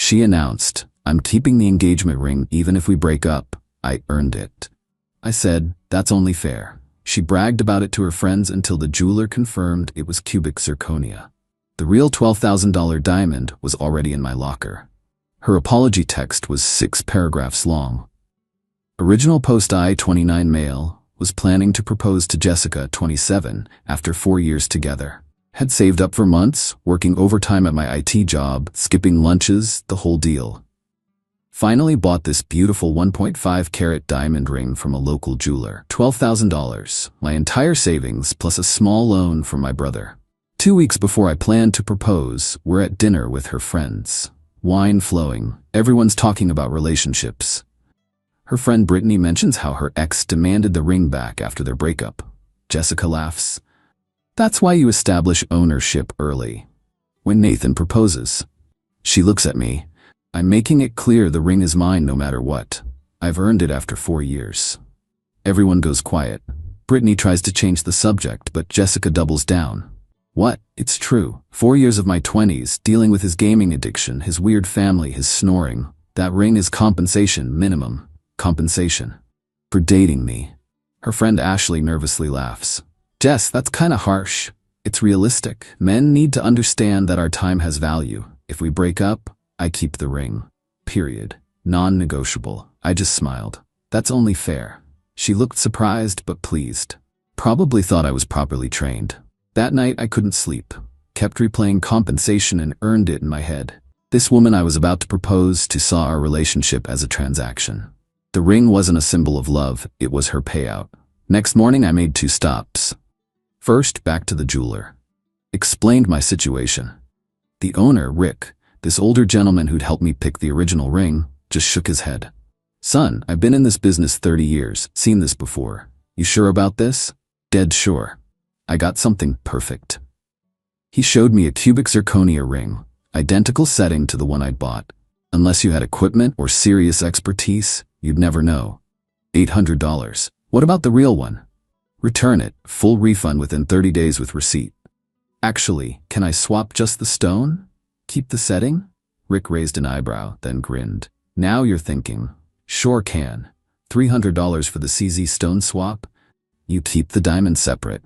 She announced, "I'm keeping the engagement ring even if we break up. I earned it." I said, "That's only fair." She bragged about it to her friends until the jeweler confirmed it was cubic zirconia. The real $12,000 diamond was already in my locker. Her apology text was 6 paragraphs long. Original post: I, 29 male, was planning to propose to Jessica, 27, after 4 years together. Had saved up for months, working overtime at my IT job, skipping lunches, the whole deal. Finally bought this beautiful 1.5 carat diamond ring from a local jeweler. $12,000, my entire savings plus a small loan from my brother. 2 weeks before I planned to propose, we're at dinner with her friends. Wine flowing, everyone's talking about relationships. Her friend Brittany mentions how her ex demanded the ring back after their breakup. Jessica laughs. "That's why you establish ownership early." When Nathan proposes, she looks at me. "I'm making it clear the ring is mine no matter what. I've earned it after 4 years." Everyone goes quiet. Brittany tries to change the subject, but Jessica doubles down. "What? It's true. 4 years of my 20s, dealing with his gaming addiction, his weird family, his snoring. That ring is compensation, minimum. Compensation. For dating me." Her friend Ashley nervously laughs. "Jess, that's kinda harsh. It's realistic. Men need to understand that our time has value. If we break up, I keep the ring. Period. Non-negotiable." I just smiled. "That's only fair." She looked surprised but pleased. Probably thought I was properly trained. That night I couldn't sleep. Kept replaying compensation and earned it in my head. This woman I was about to propose to saw our relationship as a transaction. The ring wasn't a symbol of love, it was her payout. Next morning I made 2 stops. First, back to the jeweler. Explained my situation. The owner, Rick, this older gentleman who'd helped me pick the original ring, just shook his head. "Son, I've been in this business 30 years, seen this before. You sure about this?" "Dead sure. I got something perfect." He showed me a cubic zirconia ring, identical setting to the one I'd bought. Unless you had equipment or serious expertise, you'd never know. $800. "What about the real one?" "Return it, full refund within 30 days with receipt." "Actually, can I swap just the stone? Keep the setting?" Rick raised an eyebrow, then grinned. "Now you're thinking." "Sure can. $300 for the CZ stone swap. You keep the diamond separate."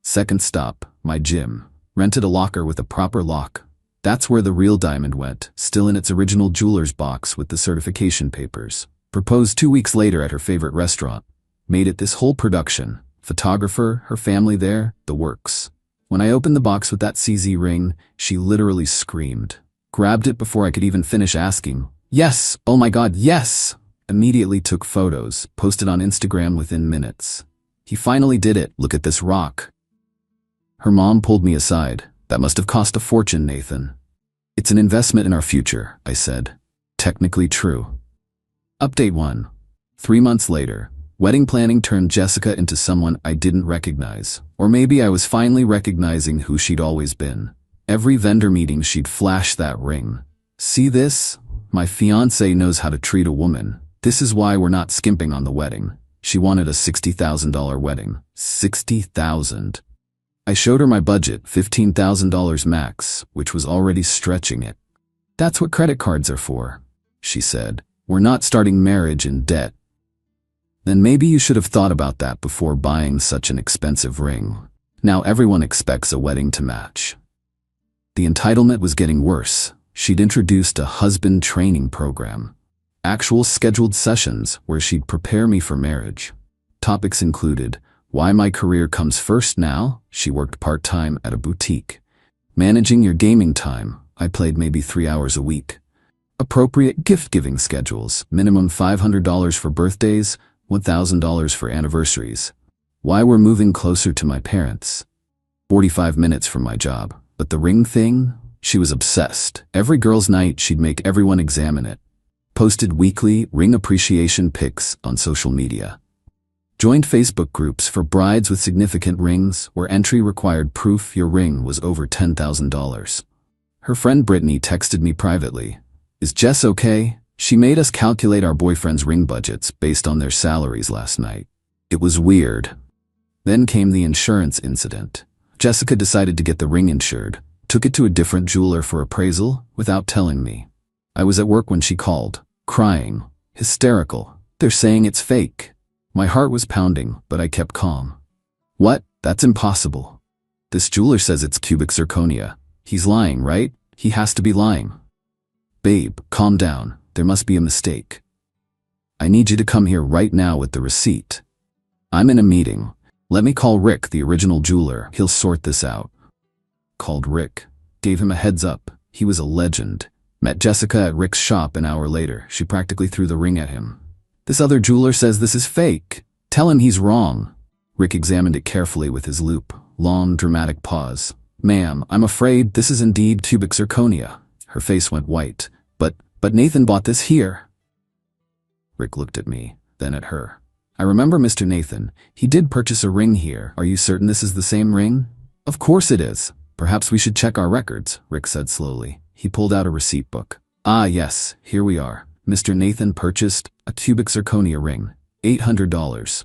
Second stop, my gym. Rented a locker with a proper lock. That's where the real diamond went, still in its original jeweler's box with the certification papers. Proposed 2 weeks later at her favorite restaurant. Made it this whole production. Photographer, her family there, the works. When I opened the box with that CZ ring, she literally screamed. Grabbed it before I could even finish asking. "Yes! Oh my God, yes!" Immediately took photos, posted on Instagram within minutes. "He finally did it. Look at this rock." Her mom pulled me aside. "That must have cost a fortune, Nathan." "It's an investment in our future," I said. Technically true. Update 1. 3 months later, wedding planning turned Jessica into someone I didn't recognize. Or maybe I was finally recognizing who she'd always been. Every vendor meeting she'd flash that ring. "See this? My fiancé knows how to treat a woman. This is why we're not skimping on the wedding." She wanted a $60,000 wedding. $60,000. I showed her my budget, $15,000 max, which was already stretching it. "That's what credit cards are for," she said. "We're not starting marriage in debt." Then maybe you should have thought about that before buying such an expensive ring. Now everyone expects a wedding to match. The entitlement was getting worse. She'd introduced a husband training program. Actual scheduled sessions where she'd prepare me for marriage. Topics included why my career comes first now. She worked part-time at a boutique. Managing your gaming time. I played maybe 3 hours a week. Appropriate gift-giving schedules. Minimum $500 for birthdays, $1,000 for anniversaries. Why we're moving closer to my parents. 45 minutes from my job. But the ring thing? She was obsessed. Every girl's night she'd make everyone examine it. Posted weekly ring appreciation pics on social media. Joined Facebook groups for brides with significant rings where entry required proof your ring was over $10,000. Her friend Brittany texted me privately. "Is Jess okay? She made us calculate our boyfriends' ring budgets based on their salaries last night." It was weird. Then came the insurance incident. Jessica decided to get the ring insured, took it to a different jeweler for appraisal without telling me. I was at work when she called, crying, hysterical. They're saying it's fake. My heart was pounding, but I kept calm. What? That's impossible. This jeweler says it's cubic zirconia. He's lying, right? He has to be lying. Babe, calm down. There must be a mistake. I need you to come here right now with the receipt. I'm in a meeting. Let me call Rick, the original jeweler. He'll sort this out. Called Rick. Gave him a heads up. He was a legend. Met Jessica at Rick's shop an hour later. She practically threw the ring at him. This other jeweler says this is fake. Tell him he's wrong. Rick examined it carefully with his loupe. Long, dramatic pause. Ma'am, I'm afraid this is indeed cubic zirconia. Her face went white. But Nathan bought this here. Rick looked at me, then at her. I remember Mr. Nathan. He did purchase a ring here. Are you certain this is the same ring? Of course it is. Perhaps we should check our records, Rick said slowly. He pulled out a receipt book. Ah, yes, here we are. Mr. Nathan purchased a cubic zirconia ring. $800.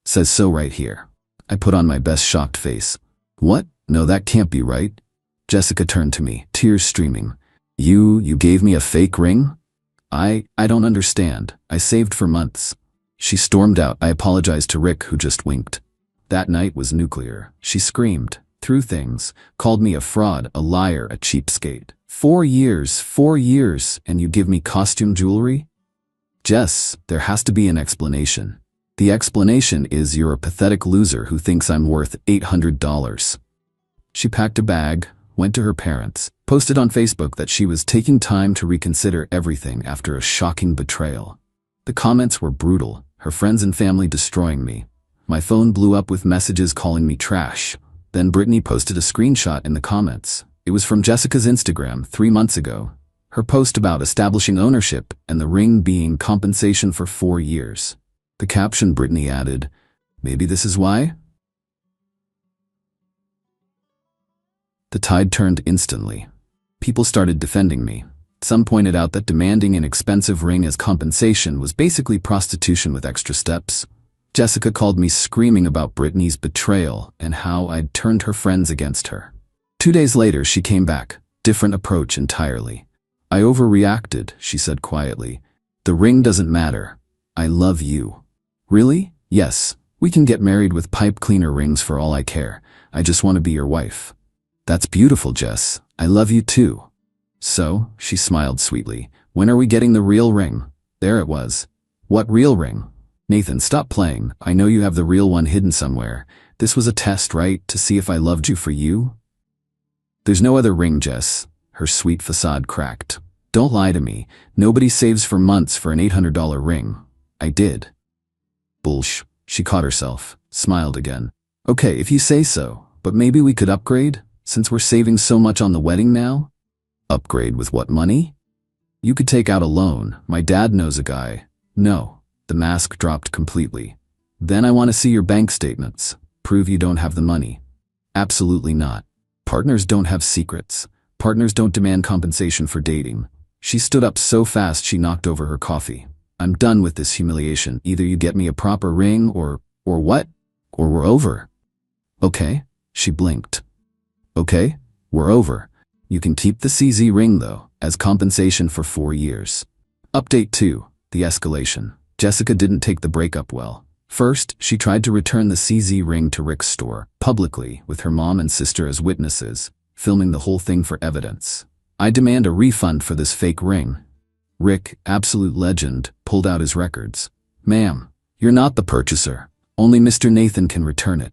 Says so right here. I put on my best shocked face. What? No, that can't be right. Jessica turned to me, tears streaming. You gave me a fake ring? I don't understand. I saved for months. She stormed out. I apologized to Rick, who just winked. That night was nuclear. She screamed, threw things, called me a fraud, a liar, a cheapskate. 4 years, and you give me costume jewelry? Jess, there has to be an explanation. The explanation is you're a pathetic loser who thinks I'm worth $800. She packed a bag, went to her parents, posted on Facebook that she was taking time to reconsider everything after a shocking betrayal. The comments were brutal, her friends and family destroying me. My phone blew up with messages calling me trash. Then Brittany posted a screenshot in the comments. It was from Jessica's Instagram 3 months ago. Her post about establishing ownership and the ring being compensation for 4 years. The caption Brittany added, "Maybe this is why?" The tide turned instantly. People started defending me. Some pointed out that demanding an expensive ring as compensation was basically prostitution with extra steps. Jessica called me screaming about Brittany's betrayal and how I'd turned her friends against her. 2 days later, she came back. Different approach entirely. I overreacted, she said quietly. The ring doesn't matter. I love you. Really? Yes. We can get married with pipe cleaner rings for all I care. I just want to be your wife. That's beautiful, Jess. I love you too. So, she smiled sweetly. When are we getting the real ring? There it was. What real ring? Nathan, stop playing. I know you have the real one hidden somewhere. This was a test, right? To see if I loved you for you? There's no other ring, Jess. Her sweet facade cracked. Don't lie to me. Nobody saves for months for an $800 ring. I did. Bullsh. She caught herself, smiled again. Okay, if you say so, but maybe we could upgrade, since we're saving so much on the wedding now? Upgrade with what money? You could take out a loan. My dad knows a guy. No. The mask dropped completely. Then I want to see your bank statements. Prove you don't have the money. Absolutely not. Partners don't have secrets. Partners don't demand compensation for dating. She stood up so fast she knocked over her coffee. I'm done with this humiliation. Either you get me a proper ring or what? Or we're over. Okay? She blinked. Okay? We're over. You can keep the CZ ring though, as compensation for 4 years. Update 2. The escalation. Jessica didn't take the breakup well. First, she tried to return the CZ ring to Rick's store, publicly, with her mom and sister as witnesses, filming the whole thing for evidence. I demand a refund for this fake ring. Rick, absolute legend, pulled out his records. Ma'am, you're not the purchaser. Only Mr. Nathan can return it.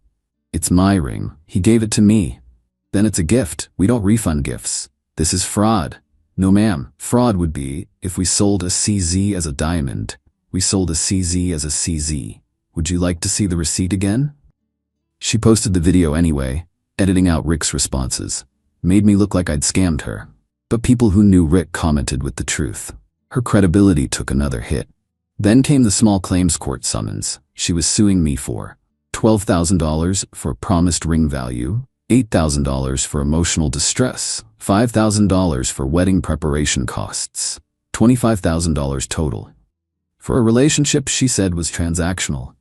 It's my ring. He gave it to me. Then it's a gift. We don't refund gifts. This is fraud. No ma'am, fraud would be if we sold a CZ as a diamond. We sold a CZ as a CZ. Would you like to see the receipt again? She posted the video anyway, editing out Rick's responses. Made me look like I'd scammed her. But people who knew Rick commented with the truth. Her credibility took another hit. Then came the small claims court summons. She was suing me for $12,000 for promised ring value, $8,000 for emotional distress, $5,000 for wedding preparation costs, $25,000 total. For a relationship she said was transactional.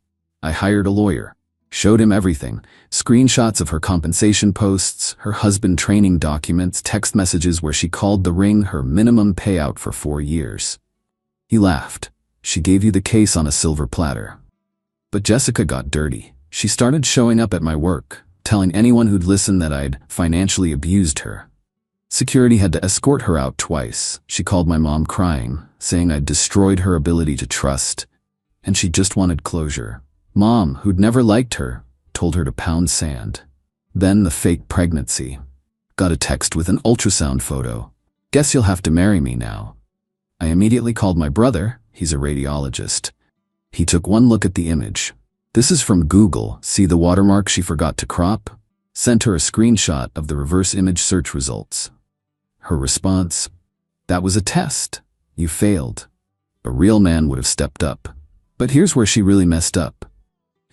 I hired a lawyer. Showed him everything. Screenshots of her compensation posts, her husband training documents, text messages where she called the ring her minimum payout for 4 years. He laughed. She gave you the case on a silver platter. But Jessica got dirty. She started showing up at my work, telling anyone who'd listen that I'd financially abused her. Security had to escort her out twice. She called my mom crying, saying I'd destroyed her ability to trust, and she just wanted closure. Mom, who'd never liked her, told her to pound sand. Then the fake pregnancy. Got a text with an ultrasound photo. Guess you'll have to marry me now. I immediately called my brother. He's a radiologist. He took one look at the image. This is from Google. See the watermark she forgot to crop? Sent her a screenshot of the reverse image search results. Her response: that was a test. You failed. A real man would have stepped up. But here's where she really messed up.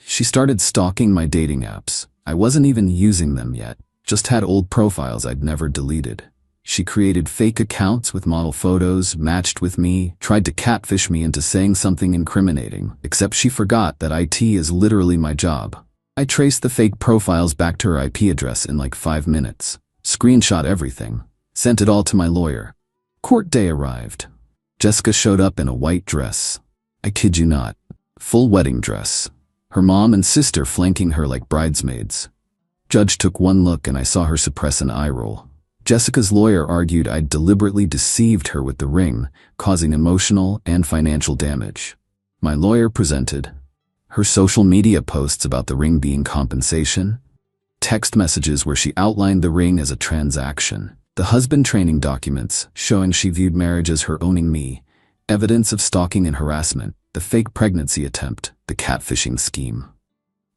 She started stalking my dating apps. I wasn't even using them yet, just had old profiles I'd never deleted. She created fake accounts with model photos, matched with me, tried to catfish me into saying something incriminating, except she forgot that IT is literally my job. I traced the fake profiles back to her IP address in like 5 minutes, screenshot everything, sent it all to my lawyer. Court day arrived. Jessica showed up in a white dress. I kid you not. Full wedding dress. Her mom and sister flanking her like bridesmaids. Judge took one look and I saw her suppress an eye roll. Jessica's lawyer argued I'd deliberately deceived her with the ring, causing emotional and financial damage. My lawyer presented her social media posts about the ring being compensation, text messages where she outlined the ring as a transaction, the husband training documents showing she viewed marriage as her owning me, evidence of stalking and harassment, the fake pregnancy attempt, the catfishing scheme.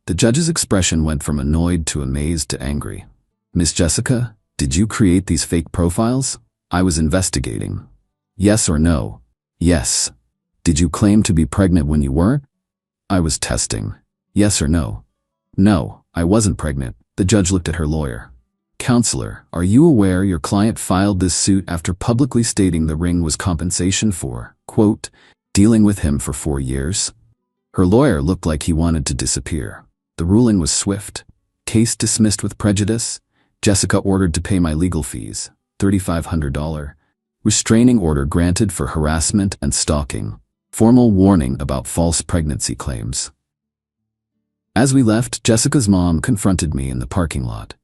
The judge's expression went from annoyed to amazed to angry. Miss Jessica, did you create these fake profiles? I was investigating. Yes or no? Yes. Did you claim to be pregnant when you weren't? I was testing. Yes or no? No, I wasn't pregnant. The judge looked at her lawyer. Counselor, are you aware your client filed this suit after publicly stating the ring was compensation for, quote, dealing with him for 4 years? Her lawyer looked like he wanted to disappear. The ruling was swift. Case dismissed with prejudice. Jessica ordered to pay my legal fees, $3,500. Restraining order granted for harassment and stalking. Formal warning about false pregnancy claims. As we left, Jessica's mom confronted me in the parking lot.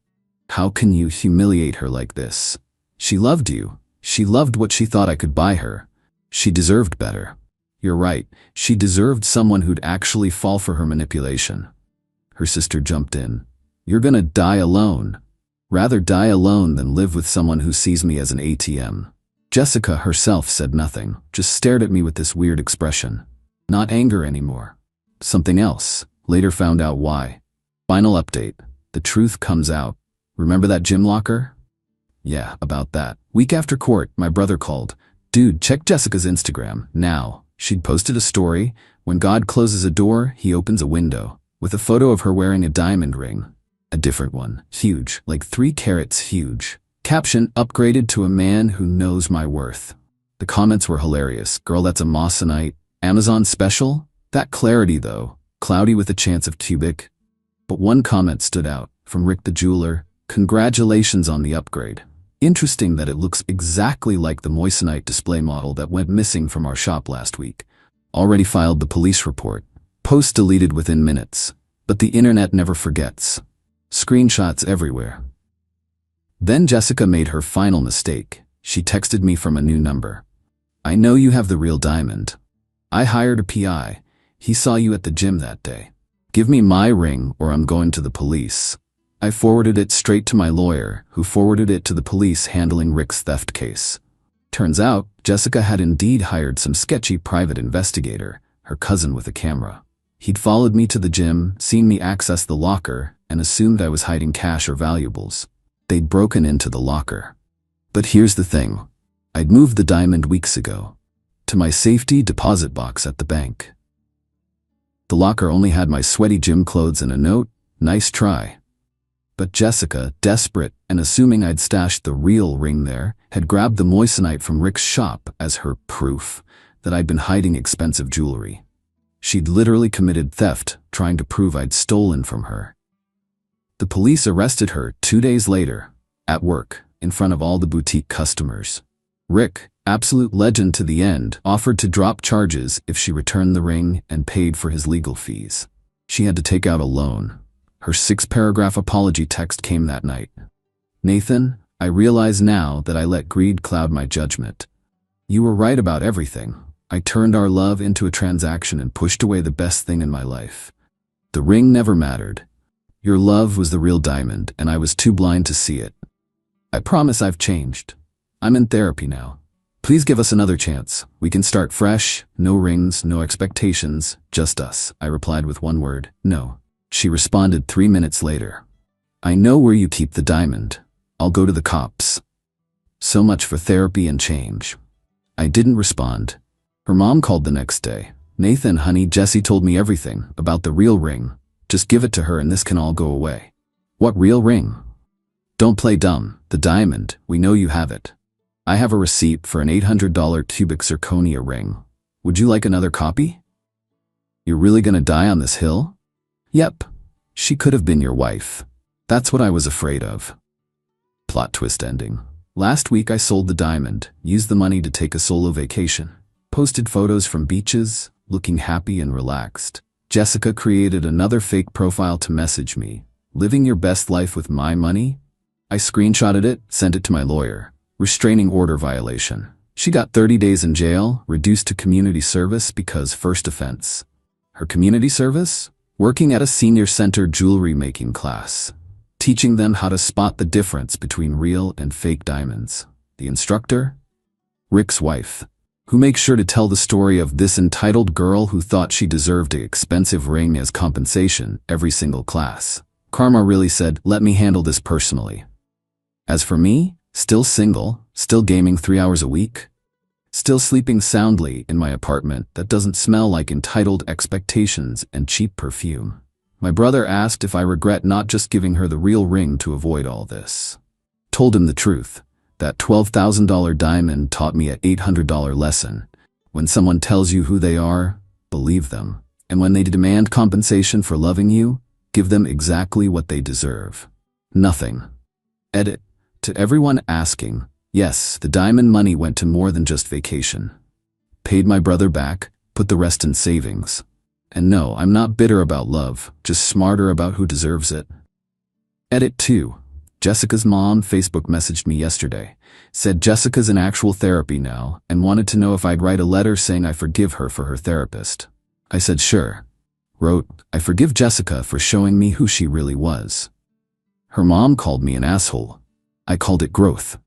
How can you humiliate her like this? She loved you. She loved what she thought I could buy her. She deserved better. You're right. She deserved someone who'd actually fall for her manipulation. Her sister jumped in. You're gonna die alone. Rather die alone than live with someone who sees me as an ATM. Jessica herself said nothing, just stared at me with this weird expression. Not anger anymore. Something else. Later found out why. Final update. The truth comes out. Remember that gym locker? Yeah, about that. Week after court, my brother called. Dude, check Jessica's Instagram, now. She'd posted a story. When God closes a door, he opens a window. With a photo of her wearing a diamond ring. A different one. Huge. Like 3 carats huge. Caption, upgraded to a man who knows my worth. The comments were hilarious. Girl, that's a Moissanite. Amazon special? That clarity though. Cloudy with a chance of cubic. But one comment stood out. From Rick the jeweler. Congratulations on the upgrade. Interesting that it looks exactly like the Moissanite display model that went missing from our shop last week. Already filed the police report. Post deleted within minutes. But the internet never forgets. Screenshots everywhere. Then Jessica made her final mistake. She texted me from a new number. I know you have the real diamond. I hired a PI. He saw you at the gym that day. Give me my ring or I'm going to the police. I forwarded it straight to my lawyer, who forwarded it to the police handling Rick's theft case. Turns out, Jessica had indeed hired some sketchy private investigator, her cousin with a camera. He'd followed me to the gym, seen me access the locker, and assumed I was hiding cash or valuables. They'd broken into the locker. But here's the thing. I'd moved the diamond weeks ago. To my safety deposit box at the bank. The locker only had my sweaty gym clothes and a note, nice try. But Jessica, desperate and assuming I'd stashed the real ring there, had grabbed the moissanite from Rick's shop as her proof that I'd been hiding expensive jewelry. She'd literally committed theft, trying to prove I'd stolen from her. The police arrested her 2 days later, at work, in front of all the boutique customers. Rick, absolute legend to the end, offered to drop charges if she returned the ring and paid for his legal fees. She had to take out a loan. Her 6-paragraph apology text came that night. "Nathan, I realize now that I let greed cloud my judgment. You were right about everything. I turned our love into a transaction and pushed away the best thing in my life. The ring never mattered. Your love was the real diamond, and I was too blind to see it. I promise I've changed. I'm in therapy now. Please give us another chance. We can start fresh, no rings, no expectations, just us." I replied with one word, "No." She responded 3 minutes later. "I know where you keep the diamond. I'll go to the cops." So much for therapy and change. I didn't respond. Her mom called the next day. "Nathan, honey, Jesse told me everything about the real ring. Just give it to her and this can all go away." "What real ring?" "Don't play dumb. The diamond. We know you have it. I have a receipt for an $800 cubic zirconia ring. Would you like another copy?" "You're really gonna die on this hill?" "Yep. She could have been your wife. That's what I was afraid of." Plot twist ending. Last week I sold the diamond, used the money to take a solo vacation, posted photos from beaches, looking happy and relaxed. Jessica created another fake profile to message me, "Living your best life with my money?" I screenshotted it, sent it to my lawyer. Restraining order violation. She got 30 days in jail, reduced to community service because first offense. Her community service? Working at a senior center jewelry making class, teaching them how to spot the difference between real and fake diamonds. The instructor? Rick's wife, who makes sure to tell the story of this entitled girl who thought she deserved an expensive ring as compensation every single class. Karma really said, "Let me handle this personally." As for me, still single, still gaming 3 hours a week, still sleeping soundly in my apartment that doesn't smell like entitled expectations and cheap perfume. My brother asked if I regret not just giving her the real ring to avoid all this. Told him the truth. That $12,000 diamond taught me an $800 lesson. When someone tells you who they are, believe them. And when they demand compensation for loving you, give them exactly what they deserve. Nothing. Edit. To everyone asking, yes, the diamond money went to more than just vacation. Paid my brother back, put the rest in savings. And no, I'm not bitter about love, just smarter about who deserves it. Edit 2. Jessica's mom Facebook messaged me yesterday, said Jessica's in actual therapy now and wanted to know if I'd write a letter saying I forgive her for her therapist. I said sure. Wrote, "I forgive Jessica for showing me who she really was." Her mom called me an asshole. I called it growth.